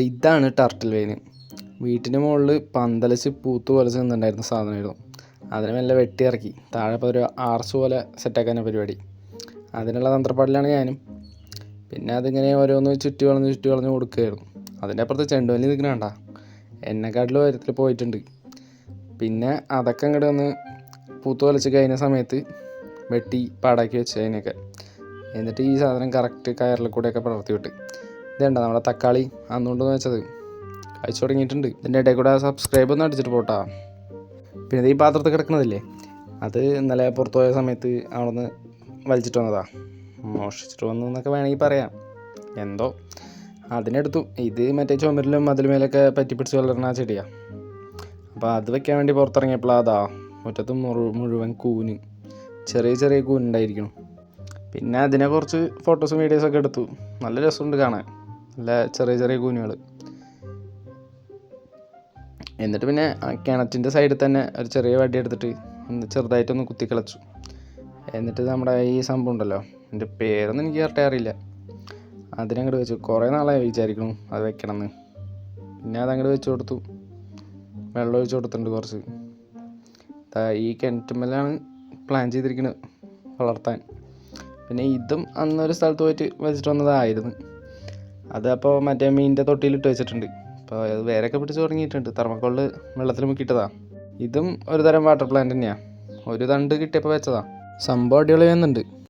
ഇതാണ് turtle vein. വീട്ടിൻ്റെ മുകളിൽ പന്തലിച്ച് പൂത്ത് കൊലച്ച് നിന്നുണ്ടായിരുന്ന സാധനമായിരുന്നു. അതിനെ മെല്ലെ വെട്ടിയിറക്കി താഴെ ഇപ്പോൾ ഒരു ആർച്ച് പോലെ സെറ്റാക്കാനാണ് പരിപാടി. അതിനുള്ള തന്ത്രപ്പാടിലാണ് ഞാനും. പിന്നെ അതിങ്ങനെ ഓരോന്ന് ചുറ്റി വളഞ്ഞ് കൊടുക്കുകയായിരുന്നു. അതിൻ്റെ അപ്പുറത്ത് ചെണ്ടുമല്ലി നിൽക്കണ കണ്ട എന്നെക്കാട്ടിൽ ഉയരത്തിൽ പോയിട്ടുണ്ട്. പിന്നെ അതൊക്കെ അങ്ങോട്ട് വന്ന് പൂത്ത് കൊലച്ച് കഴിഞ്ഞ സമയത്ത് വെട്ടി പാടാക്കി വെച്ച് അതിനൊക്കെ. എന്നിട്ട് ഈ സാധനം കറക്റ്റ് കയറിൽ കൂടെയൊക്കെ പടർത്തി വിട്ട്. ഇതുണ്ട നമ്മുടെ തക്കാളി അന്നുകൊണ്ടെന്ന് വെച്ചത് കഴിച്ചു തുടങ്ങിയിട്ടുണ്ട്. ഇതിൻ്റെ ഇടയിൽ കൂടെ സബ്സ്ക്രൈബ് ഒന്ന് അടിച്ചിട്ട് പോട്ടാ. പിന്നെ ഈ പാത്രത്തിൽ കിടക്കണതില്ലേ, അത് ഇന്നലെ പുറത്തു പോയ സമയത്ത് അവിടെ നിന്ന് വലിച്ചിട്ട് വന്നതാണ്. മോഷിച്ചിട്ട് വന്നു എന്നൊക്കെ വേണമെങ്കിൽ പറയാം. എന്തോ അതിനെടുത്തു. ഇത് മറ്റേ ചുമരിലും അതിലുമേലൊക്കെ പറ്റിപ്പിടിച്ച് വളർന്ന ചെടിയാണ്. അപ്പോൾ അത് വെക്കാൻ വേണ്ടി പുറത്തിറങ്ങിയപ്പോൾ അതാ മുറ്റത്ത് മുഴുവൻ കൂന്, ചെറിയ കൂനുണ്ടായിരിക്കണം. പിന്നെ അതിനെ കുറച്ച് ഫോട്ടോസും വീഡിയോസൊക്കെ എടുത്തു. നല്ല രസമുണ്ട് കാണാൻ, നല്ല ചെറിയ കൂനുകൾ. എന്നിട്ട് പിന്നെ കിണറ്റിൻ്റെ സൈഡിൽ തന്നെ ഒരു ചെറിയ വടി എടുത്തിട്ട് ചെറുതായിട്ടൊന്ന് കുത്തിക്കളച്ചു. എന്നിട്ട് നമ്മുടെ ഈ സംഭവം ഉണ്ടല്ലോ, എൻ്റെ പേരൊന്നും എനിക്ക് കറക്റ്റ് അറിയില്ല, അതിനങ്ങോട്ട് വെച്ചു. കുറേ നാളായി വിചാരിക്കണം അത് വെക്കണമെന്ന്. പിന്നെ അതങ്ങോട്ട് വെച്ച് കൊടുത്തു. വെള്ളം ഒഴിച്ച് കൊടുത്തിട്ടുണ്ട് കുറച്ച്. ഈ കിണറ്റുമ്മലാണ് പ്ലാൻ ചെയ്തിരിക്കുന്നത് വളർത്താൻ. പിന്നെ ഇതും അന്നൊരു സ്ഥലത്ത് പോയിട്ട് വെച്ചിട്ട് വന്നതായിരുന്നു. അതപ്പോൾ മറ്റേ മീനിൻ്റെ തൊട്ടിയിലിട്ട് വെച്ചിട്ടുണ്ട്. അപ്പോൾ അത് വേരൊക്കെ പിടിച്ച് തുടങ്ങിയിട്ടുണ്ട്. തെർമക്കോളിൽ വെള്ളത്തിൽ മുക്കിയിട്ടതാണ്. ഇതും ഒരു തരം വാട്ടർ പ്ലാന്റ് തന്നെയാണ്. ഒരു തണ്ട് കിട്ടിയപ്പോൾ വെച്ചതാണ്. സംഭവം അടിപൊളി വരുന്നുണ്ട്.